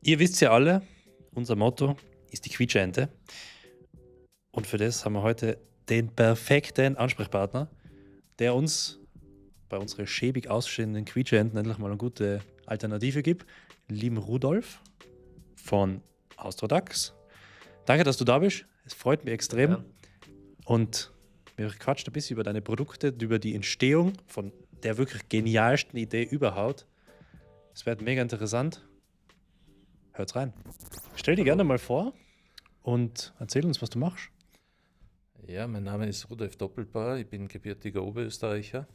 Ihr wisst ja alle, unser Motto ist die Quietscheente. Und für das haben wir heute den perfekten Ansprechpartner, der uns bei unseren schäbig ausstehenden Quietscheenten endlich mal eine gute Alternative gibt. Lieben Rudolf von Austrodax. Danke, dass du da bist. Es freut mich extrem. Gern. Und wir quatschen ein bisschen über deine Produkte, über die Entstehung von der wirklich genialsten Idee überhaupt. Es wird mega interessant. Hört's rein. Stell dir Hallo. gerne mal vor und erzähl uns, was du machst. Ja, mein Name ist Rudolf Doppelbauer, ich bin gebürtiger Oberösterreicher,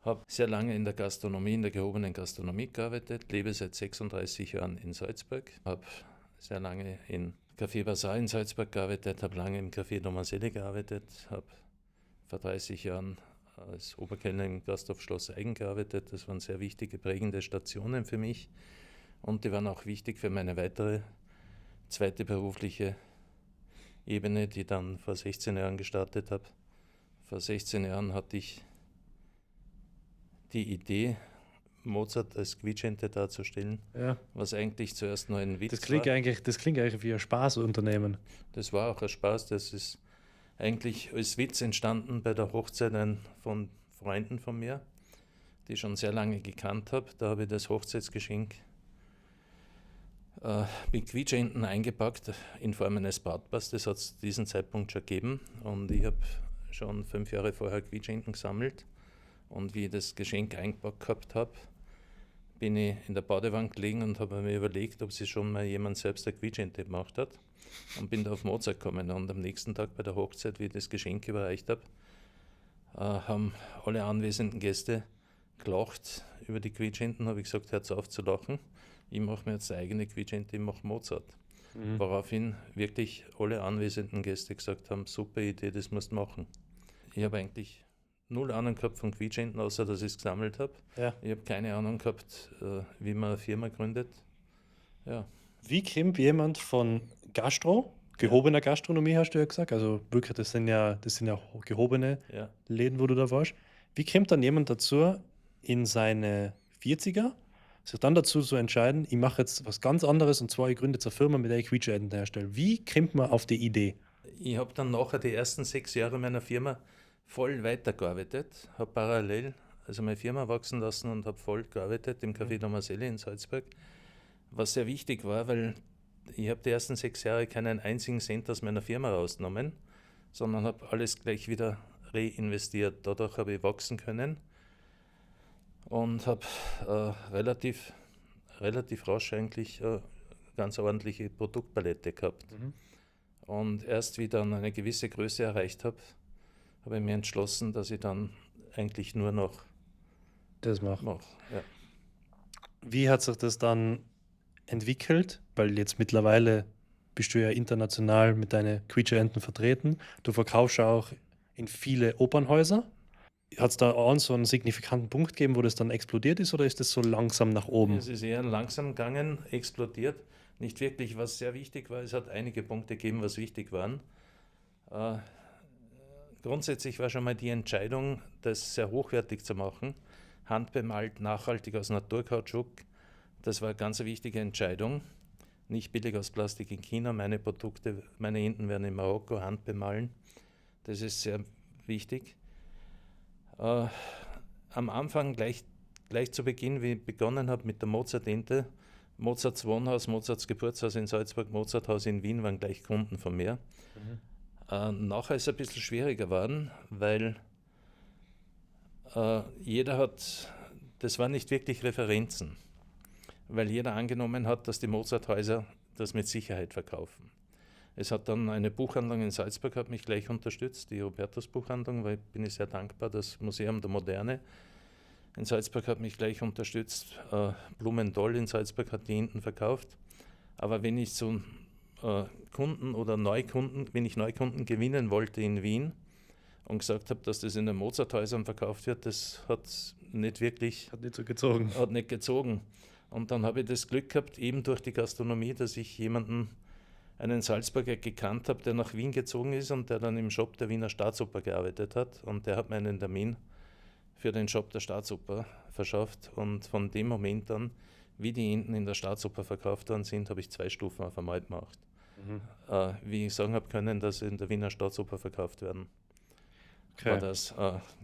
habe sehr lange in der Gastronomie, in der gehobenen Gastronomie gearbeitet, lebe seit 36 Jahren in Salzburg, habe sehr lange in Café Basar in Salzburg gearbeitet, habe lange im Café Domaselli gearbeitet, habe vor 30 Jahren als Oberkellner im Gasthof Schloss Eigen gearbeitet. Das waren sehr wichtige, prägende Stationen für mich und die waren auch wichtig für meine weitere zweite berufliche Ebene, die dann vor 16 Jahren gestartet habe. Vor 16 Jahren hatte ich die Idee, Mozart als Quietschente darzustellen, Ja. was eigentlich zuerst nur ein Witz Das klingt war. eigentlich wie ein Spaßunternehmen. Das war auch ein Spaß, das ist eigentlich als Witz entstanden bei der Hochzeit von Freunden von mir, die ich schon sehr lange gekannt habe. Da habe ich das Hochzeitsgeschenk mit Quietschenten eingepackt in Form eines Brautpaars. Das hat es zu diesem Zeitpunkt schon gegeben und ich habe schon 5 Jahre vorher Quietschenten gesammelt und wie ich das Geschenk eingepackt gehabt habe, bin ich in der Badewanne gelegen und habe mir überlegt, ob sich schon mal jemand selbst eine Quietschente gemacht hat und bin da auf Mozart gekommen und am nächsten Tag bei der Hochzeit, wie ich das Geschenk überreicht habe, haben alle anwesenden Gäste gelacht über die Quietschenten, habe ich gesagt, hört auf zu lachen. Ich mache mir jetzt eine eigene Quietschente, ich mache Mozart. Woraufhin wirklich alle anwesenden Gäste gesagt haben, super Idee, das musst du machen. Ich habe eigentlich null Ahnung gehabt von Quietschenten, außer dass ich es gesammelt habe. Ja. Ich habe keine Ahnung gehabt, wie man eine Firma gründet. Ja, Wie kommt jemand von gehobener Gastronomie, hast du ja gesagt, also wirklich, das sind ja gehobene ja. Läden, wo du da warst. Wie kommt dann jemand dazu, in seine 40er, sich dann dazu zu entscheiden, ich mache jetzt was ganz anderes und zwar ich gründe jetzt eine Firma, mit der ich Quietscheenten herstelle. Wie kommt man auf die Idee? Ich habe dann nachher die ersten 6 Jahre meiner Firma voll weitergearbeitet, habe parallel also meine Firma wachsen lassen und habe voll gearbeitet im Café Domaselli in Salzburg, was sehr wichtig war, weil ich habe die ersten 6 Jahre keinen einzigen Cent aus meiner Firma rausgenommen, sondern habe alles gleich wieder reinvestiert. Dadurch habe ich wachsen können und habe relativ rasch eigentlich ganz ordentliche Produktpalette gehabt. Und erst wie ich dann eine gewisse Größe erreicht habe, habe ich mir entschlossen, dass ich dann eigentlich nur noch Das mache. mache. Ja. Wie hat sich das dann entwickelt? Weil jetzt mittlerweile bist du ja international mit deinen Quietscheenten vertreten. Du verkaufst ja auch in viele Opernhäuser. Hat es da auch so einen signifikanten Punkt gegeben, wo das dann explodiert ist, oder ist das so langsam nach oben? Es ist eher langsam gegangen, explodiert. Nicht wirklich, was sehr wichtig war. Es hat einige Punkte gegeben, was wichtig waren. Äh, Grundsätzlich war schon mal die Entscheidung, das sehr hochwertig zu machen, handbemalt, nachhaltig aus Naturkautschuk. Das war eine ganz wichtige Entscheidung. Nicht billig aus Plastik in China. Meine Produkte, meine Enten werden in Marokko handbemalen. Das ist sehr wichtig. Am Anfang, gleich zu Beginn, wie ich begonnen habe mit der Mozart-Ente, Mozarts Wohnhaus, Mozarts Geburtshaus in Salzburg, Mozarthaus in Wien waren gleich Kunden von mir. Nachher ist es ein bisschen schwieriger geworden, weil das waren nicht wirklich Referenzen, weil jeder angenommen hat, dass die Mozarthäuser das mit Sicherheit verkaufen. Es hat dann eine Buchhandlung in Salzburg hat mich gleich unterstützt, die Hubertus Buchhandlung, weil bin ich sehr dankbar, das Museum der Moderne in Salzburg hat mich gleich unterstützt, Blumendoll in Salzburg hat die Enten verkauft, aber wenn ich so Kunden oder Neukunden, wenn ich Neukunden gewinnen wollte in Wien und gesagt habe, dass das in den Mozarthäusern verkauft wird, das hat nicht so gezogen. hat nicht gezogen. Und dann habe ich das Glück gehabt, eben durch die Gastronomie, dass ich einen Salzburger gekannt habe, der nach Wien gezogen ist und der dann im Shop der Wiener Staatsoper gearbeitet hat. Und der hat mir einen Termin für den Shop der Staatsoper verschafft. Und von dem Moment an wie die Enten in der Staatsoper verkauft worden sind, habe ich 2 Stufen auf einmal gemacht. Wie ich sagen habe können, dass sie in der Wiener Staatsoper verkauft werden, war das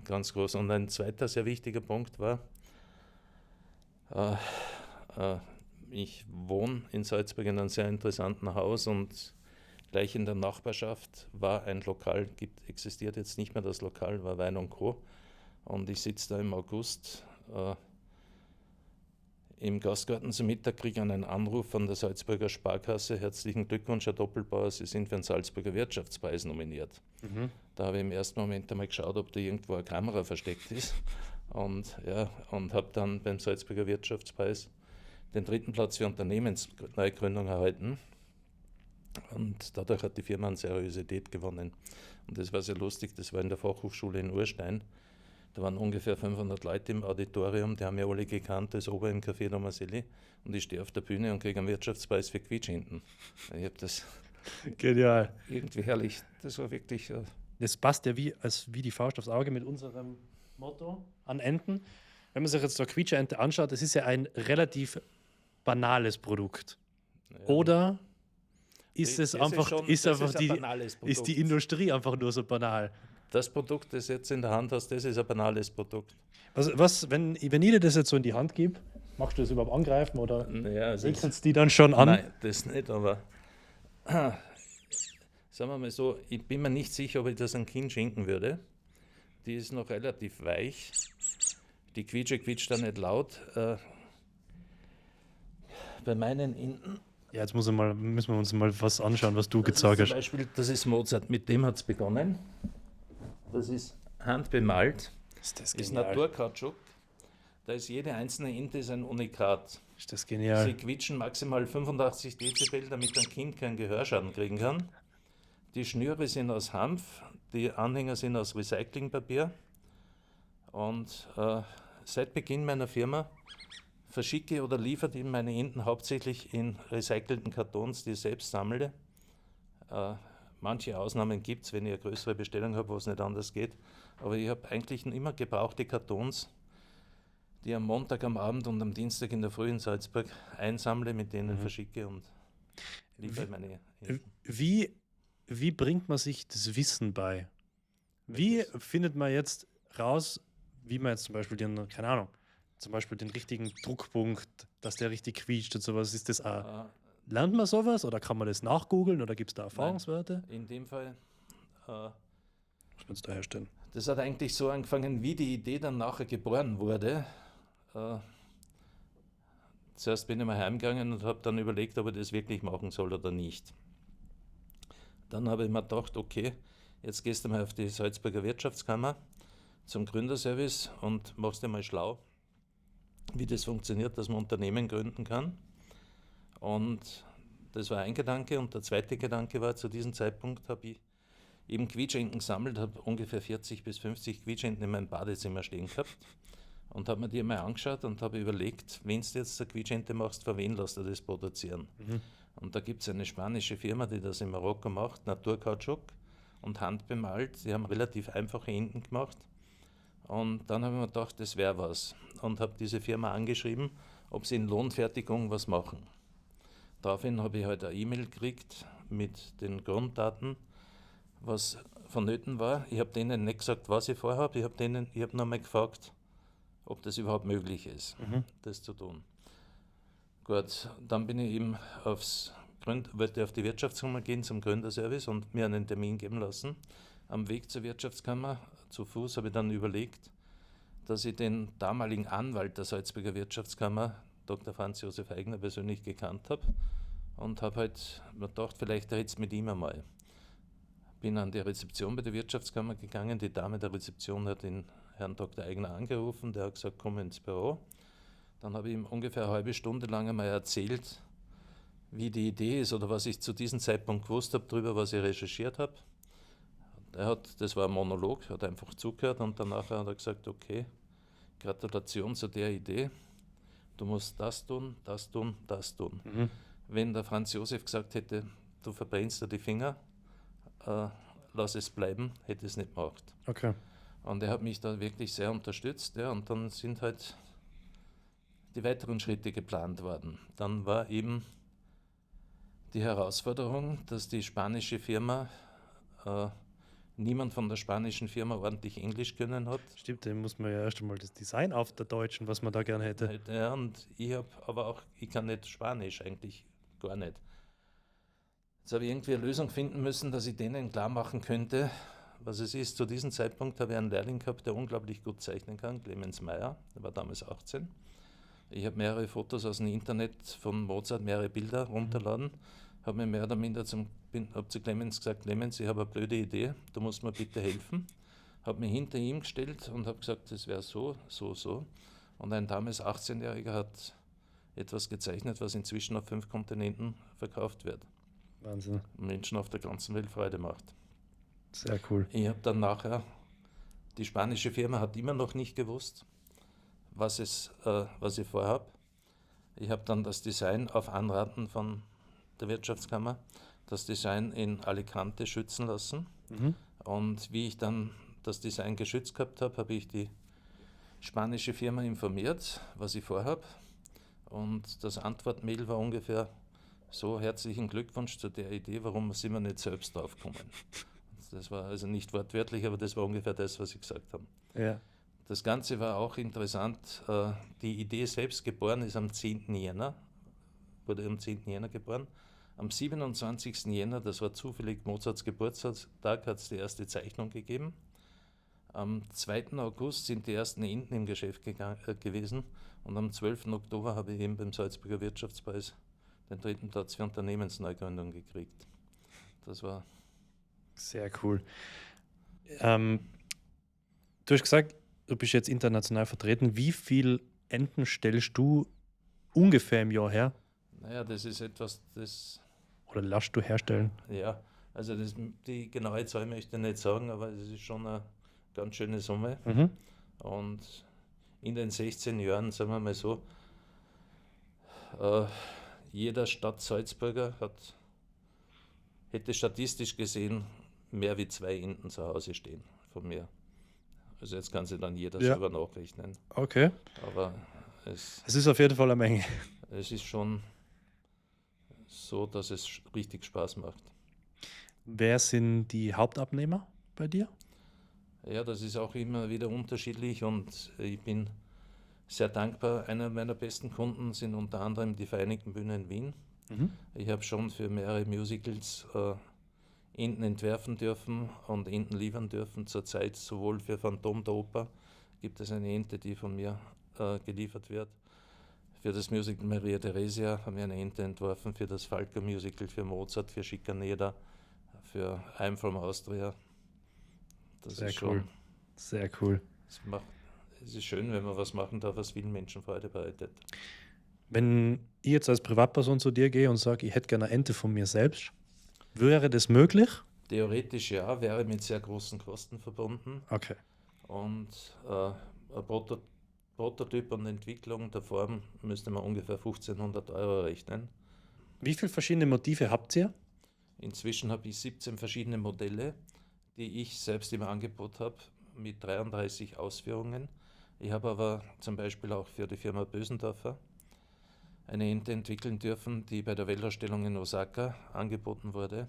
ganz groß. Und ein zweiter sehr wichtiger Punkt war, ich wohne in Salzburg in einem sehr interessanten Haus und gleich in der Nachbarschaft war ein Lokal, existiert jetzt nicht mehr das Lokal, war Wein & Co. Und ich sitze da im August im Gastgarten zum Mittag, kriege einen Anruf von der Salzburger Sparkasse. Herzlichen Glückwunsch, Herr Doppelbauer, Sie sind für den Salzburger Wirtschaftspreis nominiert. Da habe ich im ersten Moment einmal geschaut, ob da irgendwo eine Kamera versteckt ist. Und habe dann beim Salzburger Wirtschaftspreis den 3. Platz für Unternehmensneugründung erhalten. Und dadurch hat die Firma an Seriosität gewonnen. Und das war sehr lustig, das war in der Fachhochschule in Urstein. Da waren ungefähr 500 Leute im Auditorium, die haben mich alle gekannt als Ober im Café Domaselli. Und ich stehe auf der Bühne und kriege einen Wirtschaftspreis für Quietschenten. Ich habe das Genial. irgendwie herrlich, das war wirklich... Das passt ja wie die Faust aufs Auge mit unserem Motto an Enten. Wenn man sich jetzt so eine Quietscheente anschaut, das ist ja ein relativ banales Produkt. Ja. Oder ist es Das einfach, ist ein banales Produkt. ist die Industrie einfach nur so banal? Das Produkt, das jetzt in der Hand hast, das ist ein banales Produkt. Wenn ich dir das jetzt so in die Hand gebe, machst du das überhaupt angreifen oder Naja, ekelst die dann schon an? Nein, das nicht, aber sagen wir mal so, ich bin mir nicht sicher, ob ich das einem Kind schenken würde. Die ist noch relativ weich. Die quietscht da nicht laut. Bei meinen Enten. Ja, jetzt müssen wir uns mal was anschauen, was du Das gezeigt ist zum hast. Beispiel, das ist Mozart, mit dem hat es begonnen. Das ist handbemalt, Ist das ist genial? Naturkautschuk. Da ist jede einzelne Ente ist ein Unikat. Ist das Sie genial? quietschen maximal 85 Dezibel, damit ein Kind keinen Gehörschaden kriegen kann. Die Schnüre sind aus Hanf, die Anhänger sind aus Recyclingpapier. Und seit Beginn meiner Firma verschicke oder liefere ich meine Enten hauptsächlich in recycelten Kartons, die ich selbst sammle. Manche Ausnahmen gibt es, wenn ich eine größere Bestellung habe, wo es nicht anders geht. Aber ich habe eigentlich immer gebrauchte Kartons, die am Montag am Abend und am Dienstag in der Früh in Salzburg einsammle, mit denen verschicke und liefere meine Enten. Wie bringt man sich das Wissen bei? Wie findet man jetzt raus, wie man jetzt zum Beispiel den richtigen Druckpunkt, dass der richtig quietscht und sowas? Ist das auch, lernt man sowas oder kann man das nachgoogeln oder gibt es da Erfahrungswerte? In dem Fall, Was wir uns da herstellen? das hat eigentlich so angefangen, wie die Idee dann nachher geboren wurde. Zuerst bin ich mal heimgegangen und habe dann überlegt, ob ich das wirklich machen soll oder nicht. Dann habe ich mir gedacht, okay, jetzt gehst du mal auf die Salzburger Wirtschaftskammer zum Gründerservice und machst dir mal schlau, wie das funktioniert, dass man Unternehmen gründen kann. Und das war ein Gedanke. Und der zweite Gedanke war, zu diesem Zeitpunkt habe ich eben Quietschenten gesammelt, habe ungefähr 40 bis 50 Quietschenten in meinem Badezimmer stehen gehabt und habe mir die mal angeschaut und habe überlegt, wenn du jetzt eine Quietschente machst, für wen lässt du das produzieren? Und da gibt es eine spanische Firma, die das in Marokko macht, Naturkautschuk und handbemalt. Die haben relativ einfache Enten gemacht. Und dann habe ich mir gedacht, das wäre was. Und habe diese Firma angeschrieben, ob sie in Lohnfertigung was machen. Daraufhin habe ich halt eine E-Mail gekriegt mit den Grunddaten, was vonnöten war. Ich habe denen nicht gesagt, was ich vorhabe. Ich habe nur mal gefragt, ob das überhaupt möglich ist, das zu tun. Gut, dann bin ich eben wollte auf die Wirtschaftskammer gehen zum Gründerservice und mir einen Termin geben lassen. Am Weg zur Wirtschaftskammer zu Fuß habe ich dann überlegt, dass ich den damaligen Anwalt der Salzburger Wirtschaftskammer, Dr. Franz Josef Eigner, persönlich gekannt habe und habe halt mir gedacht, vielleicht redest du mit ihm einmal. Bin an die Rezeption bei der Wirtschaftskammer gegangen. Die Dame der Rezeption hat den Herrn Dr. Eigner angerufen, der hat gesagt, komm ins Büro. Dann habe ich ihm ungefähr eine halbe Stunde lang einmal erzählt, wie die Idee ist oder was ich zu diesem Zeitpunkt gewusst habe, darüber, was ich recherchiert habe. Das war ein Monolog, hat einfach zugehört und danach hat er gesagt, okay, Gratulation zu der Idee, du musst das tun, das tun, das tun. Wenn der Franz Josef gesagt hätte, du verbrennst dir die Finger, lass es bleiben, hätte es nicht gemacht. Okay. Und er hat mich da wirklich sehr unterstützt, ja, und dann sind halt die weiteren Schritte geplant worden. Dann war eben die Herausforderung, dass die spanische Firma, niemand von der spanischen Firma ordentlich Englisch können hat. Stimmt, dann muss man ja erst einmal das Design auf der deutschen, was man da gerne hätte. Ja, und ich kann nicht Spanisch, eigentlich gar nicht. Jetzt habe ich irgendwie eine Lösung finden müssen, dass ich denen klar machen könnte, was es ist. Zu diesem Zeitpunkt habe ich einen Lehrling gehabt, der unglaublich gut zeichnen kann, Clemens Meyer, der war damals 18. Ich habe mehrere Fotos aus dem Internet von Mozart, mehrere Bilder runterladen, habe mir mehr oder minder zu Clemens gesagt, Clemens, ich habe eine blöde Idee, du musst mir bitte helfen. Habe mich hinter ihm gestellt und habe gesagt, das wäre so. Und ein damals 18-Jähriger hat etwas gezeichnet, was inzwischen auf 5 Kontinenten verkauft wird. Wahnsinn. Menschen auf der ganzen Welt Freude macht. Sehr cool. Ich habe dann nachher, die spanische Firma hat immer noch nicht gewusst, was ich vorhabe. Ich habe dann das Design auf Anraten von der Wirtschaftskammer, das Design in Alicante schützen lassen. Und wie ich dann das Design geschützt gehabt habe, habe ich die spanische Firma informiert, was ich vorhabe. Und das Antwortmail war ungefähr so: herzlichen Glückwunsch zu der Idee, warum sind wir nicht selbst draufgekommen. Das war also nicht wortwörtlich, aber das war ungefähr das, was ich gesagt habe. Ja. Das Ganze war auch interessant. Die Idee selbst geboren ist am 10. Jänner, wurde am 10. Jänner geboren. Am 27. Jänner, das war zufällig Mozarts Geburtstag, hat es die erste Zeichnung gegeben. Am 2. August sind die ersten Enten im Geschäft gewesen und am 12. Oktober habe ich eben beim Salzburger Wirtschaftspreis den 3. Platz für Unternehmensneugründung gekriegt. Das war sehr cool. Du hast gesagt, du bist jetzt international vertreten. Wie viel Enten stellst du ungefähr im Jahr her? Naja, das ist etwas, das... Oder lässt du herstellen? Ja, also die genaue Zahl möchte ich nicht sagen, aber es ist schon eine ganz schöne Summe. Und in den 16 Jahren, sagen wir mal so, jeder Stadt Salzburger hätte statistisch gesehen mehr wie 2 Enten zu Hause stehen von mir. Also jetzt kann sich dann jeder selber nachrechnen. Okay. Aber es ist auf jeden Fall eine Menge. Es ist schon so, dass es richtig Spaß macht. Wer sind die Hauptabnehmer bei dir? Ja, das ist auch immer wieder unterschiedlich und ich bin sehr dankbar. Einer meiner besten Kunden sind unter anderem die Vereinigten Bühnen in Wien. Ich habe schon für mehrere Musicals Enten entwerfen dürfen und Enten liefern dürfen. Zurzeit sowohl für Phantom der Oper gibt es eine Ente, die von mir geliefert wird. Für das Musical Maria Theresia haben wir eine Ente entworfen, für das Falco Musical, für Mozart, für Schikaneder, für I'm from Austria. Das sehr ist cool. Schon, sehr cool. Es ist schön, wenn man was machen darf, was vielen Menschen Freude bereitet. Wenn ich jetzt als Privatperson zu dir gehe und sage, ich hätte gerne eine Ente von mir selbst, wäre das möglich? Theoretisch ja, wäre mit sehr großen Kosten verbunden. Okay. Und ein Prototyp und Entwicklung der Form müsste man ungefähr 1500 € rechnen. Wie viele verschiedene Motive habt ihr? Inzwischen habe ich 17 verschiedene Modelle, die ich selbst im Angebot habe, mit 33 Ausführungen. Ich habe aber zum Beispiel auch für die Firma Bösendorfer eine Ente entwickeln dürfen, die bei der Weltausstellung in Osaka angeboten wurde.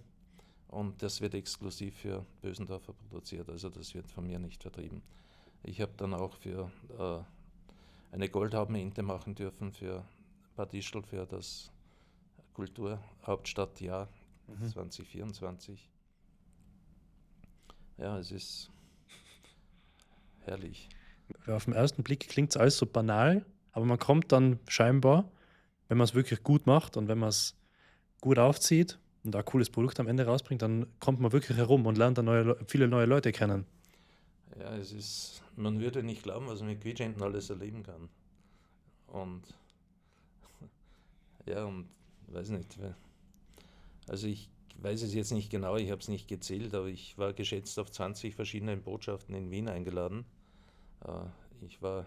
Und das wird exklusiv für Bösendorfer produziert, also das wird von mir nicht vertrieben. Ich habe dann auch für eine Goldhaubenente machen dürfen für Bad Ischl für das Kulturhauptstadtjahr 2024. Ja, es ist herrlich. Auf den ersten Blick klingt es alles so banal, aber man kommt dann scheinbar, wenn man es wirklich gut macht und wenn man es gut aufzieht und ein cooles Produkt am Ende rausbringt, dann kommt man wirklich herum und lernt dann viele neue Leute kennen. Ja, man würde nicht glauben, was man mit Quietschenten alles erleben kann. Und ja, und weiß nicht. Also ich weiß es jetzt nicht genau, ich habe es nicht gezählt, aber ich war geschätzt auf 20 verschiedene Botschaften in Wien eingeladen. Ich habe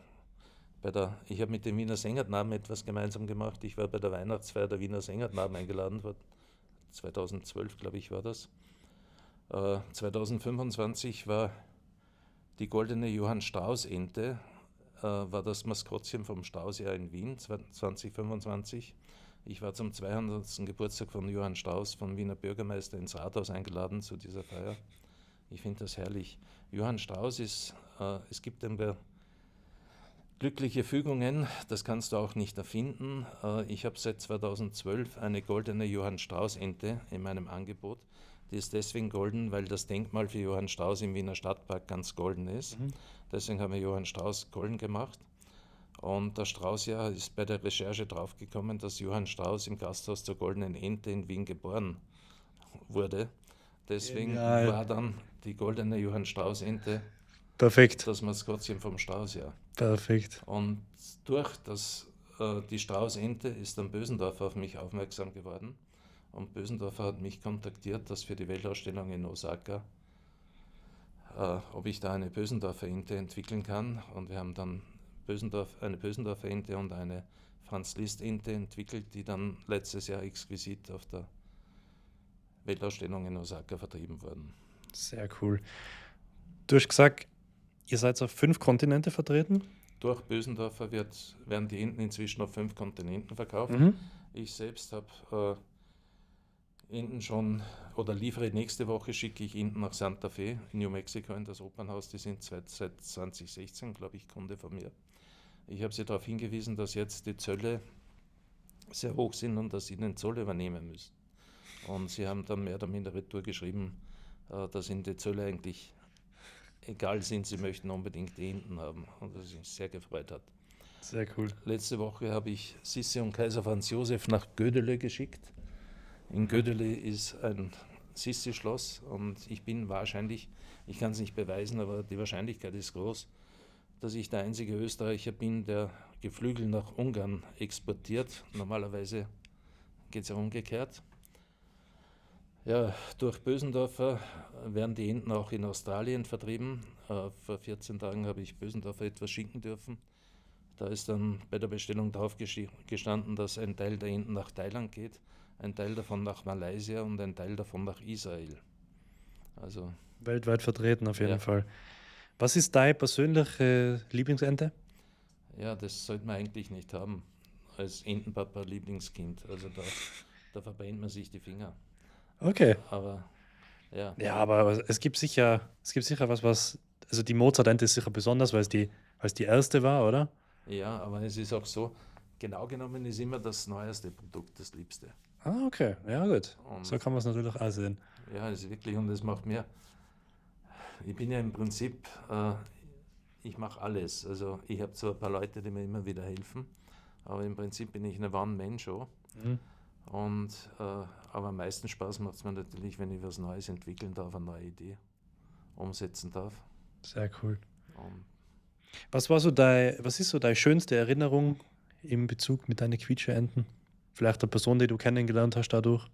mit dem Wiener Sängerknaben etwas gemeinsam gemacht. Ich war bei der Weihnachtsfeier der Wiener Sängerknaben eingeladen, 2012 glaube ich war das. 2025 war die goldene Johann Strauß Ente war das Maskottchen vom Strauß-Jahr in Wien 2025. Ich war zum 200. Geburtstag von Johann Strauß, vom Wiener Bürgermeister, ins Rathaus eingeladen zu dieser Feier. Ich finde das herrlich. Johann Strauß es gibt glückliche Fügungen, das kannst du auch nicht erfinden. Ich habe seit 2012 eine goldene Johann Strauß-Ente in meinem Angebot. Die ist deswegen golden, weil das Denkmal für Johann Strauß im Wiener Stadtpark ganz golden ist. Deswegen haben wir Johann Strauß golden gemacht. Und das Strauß-Jahr ist bei der Recherche draufgekommen, dass Johann Strauß im Gasthaus zur Goldenen Ente in Wien geboren wurde. Deswegen war dann die goldene Johann Strauß-Ente Perfekt. das Maskottchen vom Strauß-Jahr. Perfekt. Und durch die Strauß-Ente ist dann Bösendorfer auf mich aufmerksam geworden. Und Bösendorfer hat mich kontaktiert, dass für die Weltausstellung in Osaka, ob ich da eine Bösendorfer-Ente entwickeln kann. Und wir haben dann eine Bösendorfer-Ente und eine Franz-Liszt-Ente entwickelt, die dann letztes Jahr exquisit auf der Weltausstellung in Osaka vertrieben wurden. Sehr cool. Du hast gesagt, ihr seid auf 5 Kontinente vertreten? Durch Bösendorfer werden die Enten inzwischen auf 5 Kontinenten verkauft. Ich selbst habe Enten schon, oder liefere nächste Woche, schicke ich Enten nach Santa Fe in New Mexico in das Opernhaus. Die sind seit 2016, glaube ich, Kunde von mir. Ich habe sie darauf hingewiesen, dass jetzt die Zölle sehr hoch sind und dass sie den Zoll übernehmen müssen. Und sie haben dann mehr oder minder retour geschrieben, dass ihnen die Zölle eigentlich egal sind, sie möchten unbedingt die Enten haben. Und das mich sehr gefreut hat. Sehr cool. Letzte Woche habe ich Sissi und Kaiser Franz Josef nach Gödele geschickt. In Gödele ist ein Sissi-Schloss und ich bin wahrscheinlich, ich kann es nicht beweisen, aber die Wahrscheinlichkeit ist groß, dass ich der einzige Österreicher bin, der Geflügel nach Ungarn exportiert. Normalerweise geht es ja umgekehrt. Ja, durch Bösendorfer werden die Enten auch in Australien vertrieben. Vor 14 Tagen habe ich Bösendorfer etwas schicken dürfen. Da ist dann bei der Bestellung drauf gestanden, dass ein Teil der Enten nach Thailand geht, ein Teil davon nach Malaysia und ein Teil davon nach Israel. Also weltweit vertreten auf jeden Fall. Was ist deine persönliche Lieblingsente? Ja, das sollte man eigentlich nicht haben als Entenpapa Lieblingskind. Also da verbrennt man sich die Finger. Okay. Aber ja. Ja, aber es gibt sicher was, also die Mozart-Ente ist sicher besonders, weil es die erste war, oder? Ja, aber es ist auch so, genau genommen ist immer das neueste Produkt das Liebste. Ah, okay. Ja, gut. Und so kann man es natürlich auch sehen. Ja, es ist wirklich, und es macht mir, ich bin ja im Prinzip, ich mache alles. Also ich habe zwar ein paar Leute, die mir immer wieder helfen, aber im Prinzip bin ich eine One-Man-Show. Aber am meisten Spaß macht es mir natürlich, wenn ich was Neues entwickeln darf, eine neue Idee umsetzen darf. Sehr cool. Was ist so deine schönste Erinnerung im Bezug mit deinen Quietsche-Enten? Vielleicht eine Person, die du kennengelernt hast dadurch?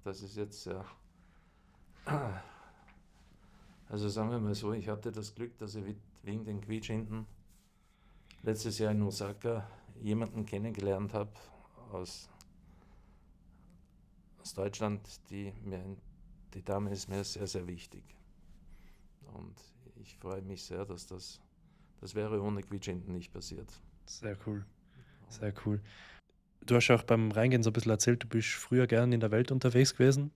Das ist jetzt ja. Also sagen wir mal so, ich hatte das Glück, dass ich wegen den Quietschenten letztes Jahr in Osaka jemanden kennengelernt habe aus Deutschland, die Dame ist mir sehr, sehr wichtig. Und ich freue mich sehr, dass das wäre ohne Quietschenten nicht passiert. Sehr cool. Sehr cool. Du hast ja auch beim Reingehen so ein bisschen erzählt, du bist früher gern in der Welt unterwegs gewesen,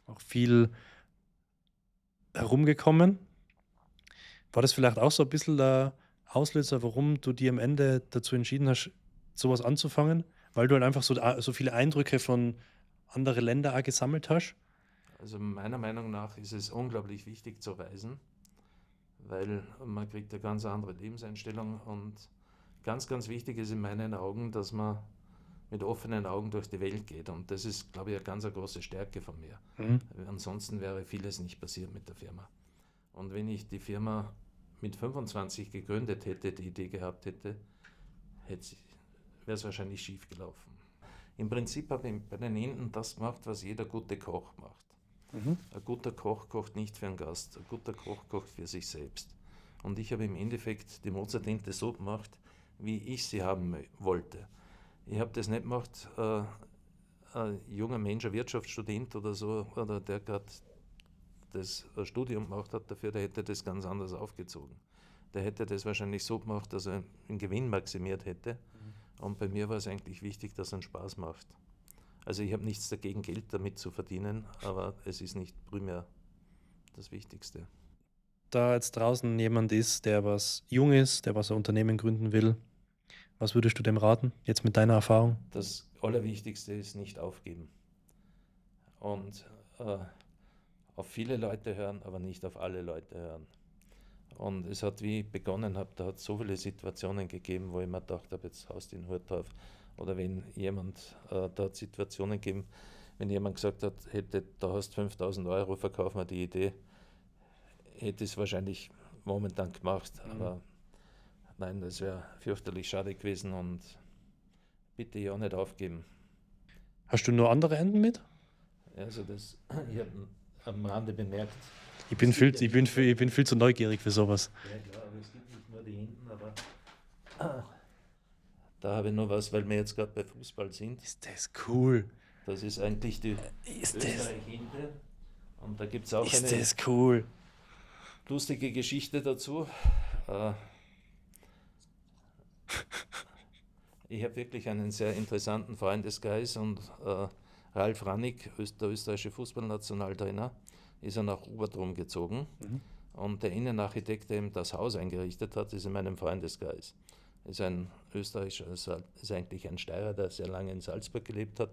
auch viel herumgekommen. War das vielleicht auch so ein bisschen der Auslöser, warum du dir am Ende dazu entschieden hast, sowas anzufangen? Weil du halt einfach so viele Eindrücke von anderen Ländern auch gesammelt hast? Also meiner Meinung nach ist es unglaublich wichtig zu reisen, weil man kriegt eine ganz andere Lebenseinstellung und ganz, ganz wichtig ist in meinen Augen, dass man mit offenen Augen durch die Welt geht und das ist, glaube ich, eine ganz große Stärke von mir. Ansonsten wäre vieles nicht passiert mit der Firma. Und wenn ich die Firma mit 25 gegründet hätte, die Idee gehabt hätte, wäre es wahrscheinlich schief gelaufen. Im Prinzip habe ich bei den Enten das gemacht, was jeder gute Koch macht. Ein guter Koch kocht nicht für einen Gast, ein guter Koch kocht für sich selbst. Und ich habe im Endeffekt die Mozart-Ente so gemacht, wie ich sie haben wollte. Ich habe das nicht gemacht, ein junger Mensch, ein Wirtschaftsstudent oder so, oder der gerade das Studium gemacht hat dafür, der hätte das ganz anders aufgezogen. der hätte das wahrscheinlich so gemacht, dass er den Gewinn maximiert hätte. Und bei mir war es eigentlich wichtig, dass es einen Spaß macht. Also ich habe nichts dagegen, Geld damit zu verdienen, aber es ist nicht primär das Wichtigste. Da jetzt draußen jemand ist, der was jung ist, der was ein Unternehmen gründen will, was würdest du dem raten, jetzt mit deiner Erfahrung? Das Allerwichtigste ist nicht aufgeben. Und auf viele Leute hören, aber nicht auf alle Leute hören. Und es hat, wie ich begonnen habe, da hat es so viele Situationen gegeben, wo ich mir gedacht habe, jetzt haust du den Hut drauf. Oder wenn jemand, da hat Situationen gegeben, wenn jemand gesagt hat, da hast 5.000 Euro, verkauf mir die Idee, hätte ich es wahrscheinlich momentan gemacht. Aber nein, das wäre fürchterlich schade gewesen und bitte ja nicht aufgeben. Hast du nur andere Enden mit? Also das, ich habe am Rande bemerkt. Ich bin viel zu neugierig für sowas. Ja klar, aber es gibt nicht nur die Hinten, aber da habe ich noch was, weil wir jetzt gerade bei Fußball sind. Ist das cool? Das ist eigentlich die Österreich-Hinte. Und da gibt es auch Ist eine das cool? lustige Geschichte dazu. Ich habe wirklich einen sehr interessanten Freundeskreis und Ralf Rannig, der österreichische Fußballnationaltrainer, ist er nach Obertrum gezogen. Und der Innenarchitekt, der ihm das Haus eingerichtet hat, ist in meinem Freundeskreis. Ist ein Österreicher, ist eigentlich ein Steirer, der sehr lange in Salzburg gelebt hat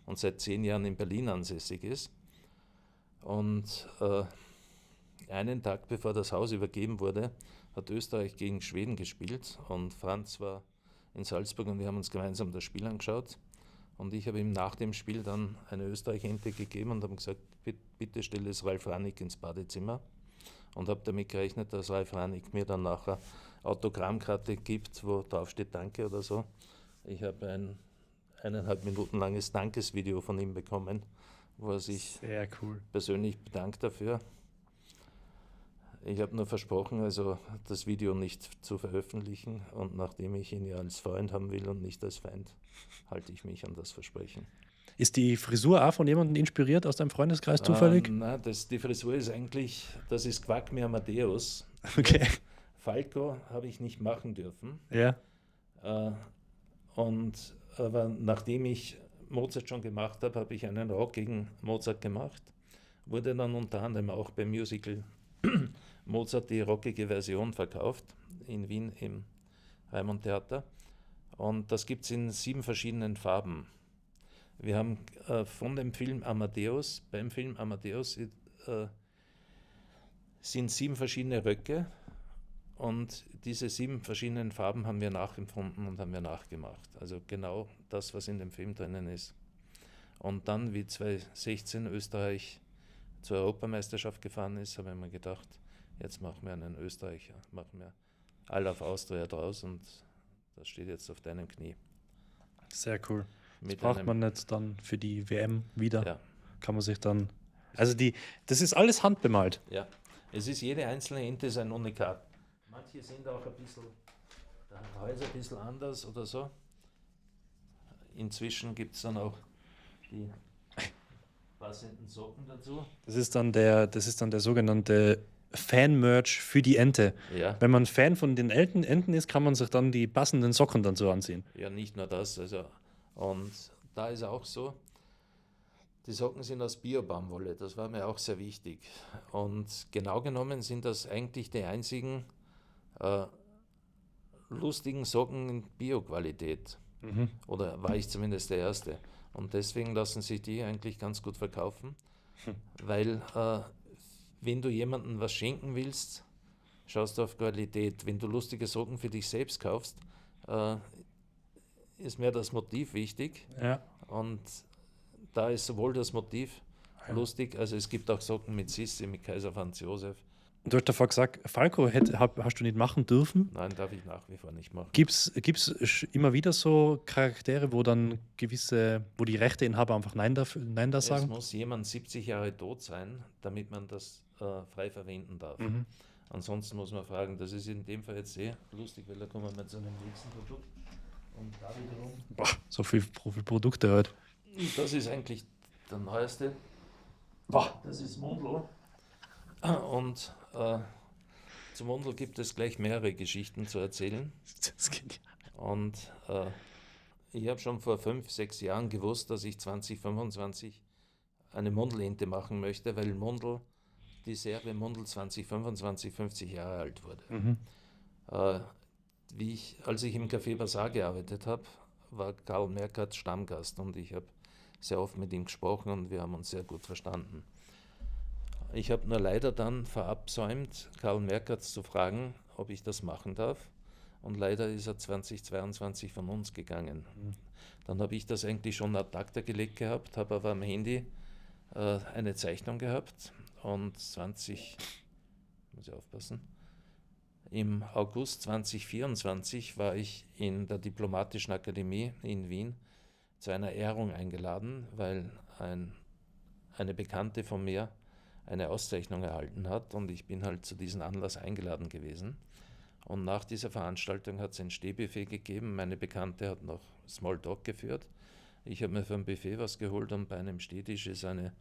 und seit 10 Jahren in Berlin ansässig ist. Und einen Tag bevor das Haus übergeben wurde, hat Österreich gegen Schweden gespielt und Franz war in Salzburg und wir haben uns gemeinsam das Spiel angeschaut. Und ich habe ihm nach dem Spiel dann eine Österreich-Hente gegeben und habe gesagt, bitte stell es Ralf Rannig ins Badezimmer. Und habe damit gerechnet, dass Ralf Rannig mir dann nachher Autogrammkarte gibt, wo drauf steht Danke oder so. Ich habe ein 1,5 Minuten langes Dankesvideo von ihm bekommen, wo er sich sehr cool persönlich bedankt dafür. Ich habe nur versprochen, also das Video nicht zu veröffentlichen und nachdem ich ihn ja als Freund haben will und nicht als Feind, halte ich mich an das Versprechen. Ist die Frisur auch von jemandem inspiriert aus deinem Freundeskreis zufällig? Nein, die Frisur ist eigentlich, das ist Quack mir Amadeus. Okay. Falco habe ich nicht machen dürfen. Ja. Aber nachdem ich Mozart schon gemacht habe, habe ich einen Rock gegen Mozart gemacht. Wurde dann unter anderem auch beim Musical Mozart die rockige Version verkauft, in Wien im Raimund Theater. Und das gibt es in 7 verschiedenen Farben. Wir haben von dem Film Amadeus, beim Film Amadeus sind 7 verschiedene Röcke und diese 7 verschiedenen Farben haben wir nachempfunden und haben wir nachgemacht. Also genau das, was in dem Film drinnen ist. Und dann, wie 2016 Österreich zur Europameisterschaft gefahren ist, habe ich mir gedacht, jetzt machen wir einen Österreicher, machen wir I Love Austria draus und das steht jetzt auf deinem Knie. Sehr cool. Das braucht man nicht dann für die WM wieder. Ja. Kann man sich dann. Also das ist alles handbemalt. Ja, es ist jede einzelne Ente ist ein Unikat. Manche sind auch ein bisschen, der Hals ein bisschen anders oder so. Inzwischen gibt es dann auch die passenden Socken dazu. Das ist dann der sogenannte Fan-Merch für die Ente. Ja. Wenn man Fan von den Enten ist, kann man sich dann die passenden Socken dann so anziehen. Ja, nicht nur das. Also, und da ist auch so, die Socken sind aus Bio-Baumwolle, das war mir auch sehr wichtig. Und genau genommen sind das eigentlich die einzigen lustigen Socken in Bio-Qualität. Oder war ich zumindest der Erste. Und deswegen lassen sich die eigentlich ganz gut verkaufen, weil wenn du jemandem was schenken willst, schaust du auf Qualität. Wenn du lustige Socken für dich selbst kaufst, ist mir das Motiv wichtig. Ja. Und da ist sowohl das Motiv lustig, also es gibt auch Socken mit Sissi, mit Kaiser Franz Josef. Du hast davor gesagt, Falco hast du nicht machen dürfen. Nein, darf ich nach wie vor nicht machen. Gibt's immer wieder so Charaktere, wo die Rechteinhaber einfach Nein da sagen? Es muss jemand 70 Jahre tot sein, damit man das frei verwenden darf. Ansonsten muss man fragen, das ist in dem Fall jetzt sehr lustig, weil da kommen wir zu einem nächsten Produkt. Und da wiederum. Boah, so viele Produkte heute. Das ist eigentlich der neueste. Boah. Das ist Mundlo. Und Zum Mundl gibt es gleich mehrere Geschichten zu erzählen. Das geht Und ich habe schon vor 5, 6 Jahren gewusst, dass ich 2025 eine Mundl-Ente machen möchte, weil die Serie Mundl 2025 50 Jahre alt wurde. Mhm. Als ich im Café Bazar gearbeitet habe, war Karl Merkert Stammgast und ich habe sehr oft mit ihm gesprochen und wir haben uns sehr gut verstanden. Ich habe nur leider dann verabsäumt, Karl Merkert zu fragen, ob ich das machen darf. Und leider ist er 2022 von uns gegangen. Dann habe ich das eigentlich schon ad acta gelegt gehabt, habe aber am Handy eine Zeichnung gehabt und muss ich aufpassen, im August 2024 war ich in der Diplomatischen Akademie in Wien zu einer Ehrung eingeladen, weil eine Bekannte von mir eine Auszeichnung erhalten hat und ich bin halt zu diesem Anlass eingeladen gewesen. Und nach dieser Veranstaltung hat es ein Stehbuffet gegeben. Meine Bekannte hat noch Smalltalk geführt. Ich habe mir für ein Buffet was geholt und bei einem Stehtisch ist eine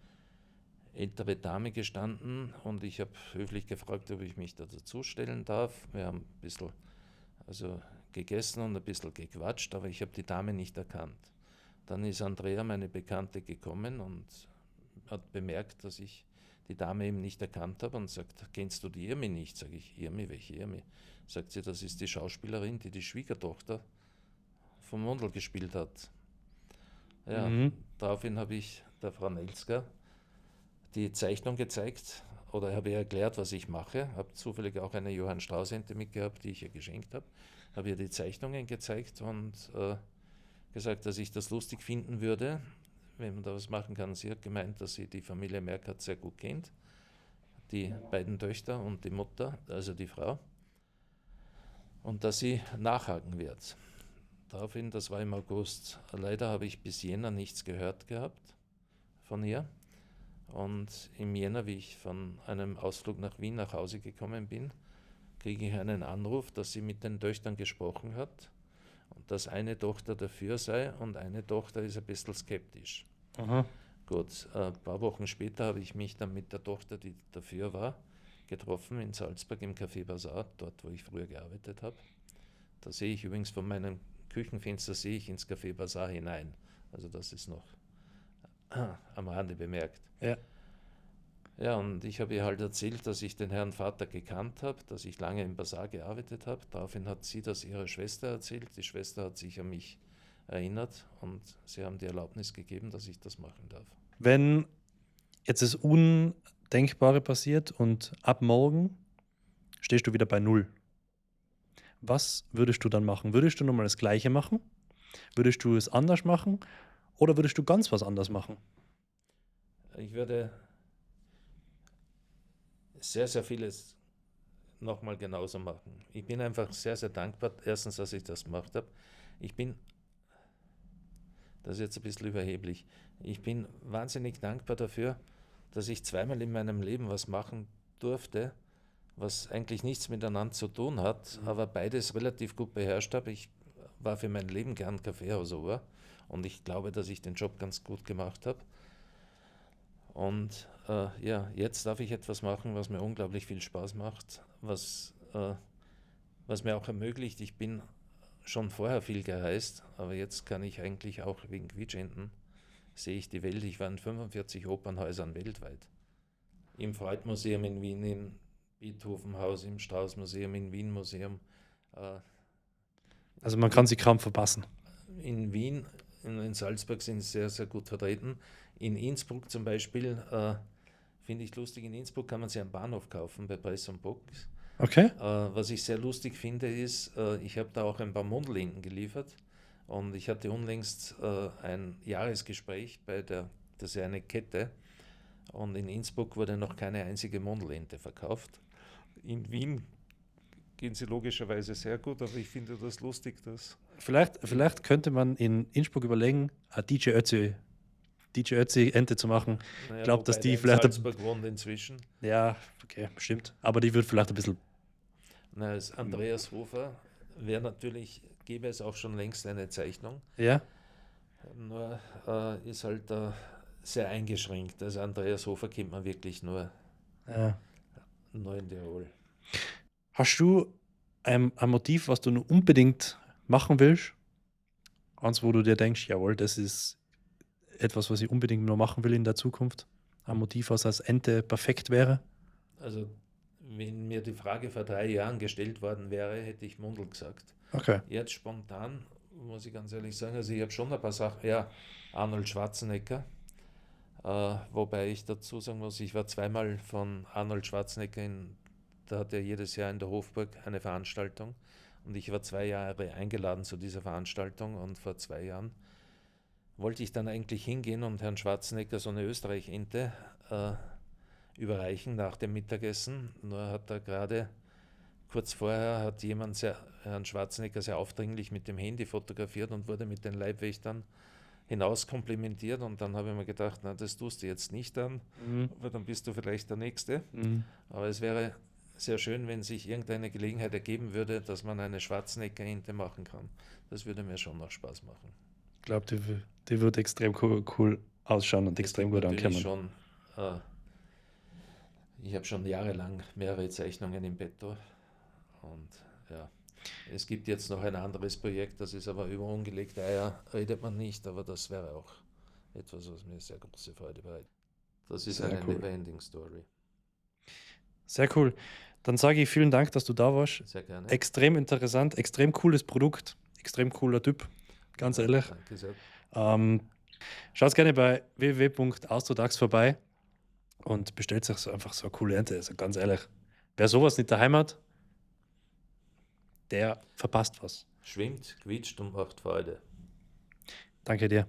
ältere Dame gestanden und ich habe höflich gefragt, ob ich mich da dazustellen darf. Wir haben ein bisschen gegessen und ein bisschen gequatscht, aber ich habe die Dame nicht erkannt. Dann ist Andrea, meine Bekannte, gekommen und hat bemerkt, dass ich die Dame eben nicht erkannt habe und sagt, kennst du die Irmi nicht? Sage ich, Irmi, welche Irmi? Sagt sie, das ist die Schauspielerin, die die Schwiegertochter vom Mundl gespielt hat. Ja, Daraufhin habe ich der Frau Nelska die Zeichnung gezeigt oder habe ihr erklärt, was ich mache. Habe zufällig auch eine Johann Strauß-Ente mitgehabt, die ich ihr geschenkt habe. Habe ihr die Zeichnungen gezeigt und gesagt, dass ich das lustig finden würde, wenn man da was machen kann. Sie hat gemeint, dass sie die Familie Merkert sehr gut kennt, die beiden Töchter und die Mutter, also die Frau, und dass sie nachhaken wird. Daraufhin, das war im August. Leider habe ich bis Jänner nichts gehört gehabt von ihr. Und im Jänner, wie ich von einem Ausflug nach Wien nach Hause gekommen bin, kriege ich einen Anruf, dass sie mit den Töchtern gesprochen hat und dass eine Tochter dafür sei und eine Tochter ist ein bisschen skeptisch. Aha. Gut, ein paar Wochen später habe ich mich dann mit der Tochter, die dafür war, getroffen in Salzburg im Café Bazar, dort wo ich früher gearbeitet habe. Da sehe ich übrigens von meinem Küchenfenster sehe ich ins Café Bazar hinein. Also das ist noch am Rande bemerkt. Ja. Ja, und ich habe ihr halt erzählt, dass ich den Herrn Vater gekannt habe, dass ich lange im Bazar gearbeitet habe. Daraufhin hat sie das ihrer Schwester erzählt. Die Schwester hat sich an mich erinnert und sie haben die Erlaubnis gegeben, dass ich das machen darf. Wenn jetzt das Undenkbare passiert und ab morgen stehst du wieder bei Null, was würdest du dann machen? Würdest du nochmal das Gleiche machen? Würdest du es anders machen? Oder würdest du ganz was anders machen? Ich würde sehr, sehr vieles nochmal genauso machen. Ich bin einfach sehr, sehr dankbar, erstens, dass ich das gemacht habe. Das ist jetzt ein bisschen überheblich, ich bin wahnsinnig dankbar dafür, dass ich zweimal in meinem Leben was machen durfte, was eigentlich nichts miteinander zu tun hat, aber beides relativ gut beherrscht habe. Ich war für mein Leben gern Kaffeehausober und ich glaube, dass ich den Job ganz gut gemacht habe. Und jetzt darf ich etwas machen, was mir unglaublich viel Spaß macht, was mir auch ermöglicht, ich bin schon vorher viel gereist, aber jetzt kann ich eigentlich auch wegen Quietschenten, sehe ich die Welt. Ich war in 45 Opernhäusern weltweit. Im Freud-Museum in Wien, im Beethoven-Haus, im Strauß-Museum, im Wien-Museum. Also man kann sie kaum verpassen. In Wien, in Salzburg sind sie sehr, sehr gut vertreten. In Innsbruck zum Beispiel, finde ich lustig, in Innsbruck kann man sie am Bahnhof kaufen, bei Press und Books. Okay. Was ich sehr lustig finde, ist, ich habe da auch ein paar Mundl-Enten geliefert und ich hatte unlängst ein Jahresgespräch das ist ja eine Kette, und in Innsbruck wurde noch keine einzige Mundl-Ente verkauft. In Wien gehen sie logischerweise sehr gut, aber ich finde das lustig, dass... Vielleicht könnte man in Innsbruck überlegen, eine DJ Ötzi Ente zu machen. Naja, Ich glaube, dass die der in vielleicht... Salzburg wohnt inzwischen. Ja, okay, stimmt. Aber die wird vielleicht ein bisschen... Na, als Andreas Hofer gäbe es auch schon längst eine Zeichnung. Ja. Nur ist halt sehr eingeschränkt. Also Andreas Hofer kennt man wirklich nur in Tirol. Hast du ein Motiv, was du nur unbedingt machen willst? Eins, wo du dir denkst, jawohl, das ist etwas, was ich unbedingt nur machen will in der Zukunft? Ein Motiv, was als Ente perfekt wäre? Also, wenn mir die Frage vor 3 Jahren gestellt worden wäre, hätte ich Mundl gesagt. Okay. Jetzt spontan, muss ich ganz ehrlich sagen, also ich habe schon ein paar Sachen, ja, Arnold Schwarzenegger, wobei ich dazu sagen muss, ich war zweimal von Arnold Schwarzenegger da hat er jedes Jahr in der Hofburg eine Veranstaltung und ich war 2 Jahre eingeladen zu dieser Veranstaltung und vor 2 Jahren wollte ich dann eigentlich hingehen und Herrn Schwarzenegger so eine Österreich-Ente überreichen nach dem Mittagessen. Nur hat er gerade kurz vorher hat jemand Herrn Schwarzenegger sehr aufdringlich mit dem Handy fotografiert und wurde mit den Leibwächtern hinaus komplimentiert. Und dann habe ich mir gedacht, na, das tust du jetzt nicht an, weil dann bist du vielleicht der Nächste. Aber es wäre sehr schön, wenn sich irgendeine Gelegenheit ergeben würde, dass man eine Schwarzenegger-Ente machen kann. Das würde mir schon noch Spaß machen. Ich glaube, die wird extrem cool ausschauen und Es extrem gibt gut natürlich ankommen. Ich habe schon jahrelang mehrere Zeichnungen im Petto und ja, es gibt jetzt noch ein anderes Projekt, das ist aber über ungelegte Eier, redet man nicht, aber das wäre auch etwas, was mir sehr große Freude bereitet. Das ist Sehr eine cool. Neverending Story. Sehr cool. Dann sage ich vielen Dank, dass du da warst. Sehr gerne. Extrem interessant, extrem cooles Produkt, extrem cooler Typ, ganz ehrlich. Danke sehr. Schaut gerne bei www.austrodax vorbei und bestellt sich einfach so eine coole Ente. Also ganz ehrlich, wer sowas nicht daheim hat, der verpasst was. Schwimmt, quietscht und macht Freude. Danke dir.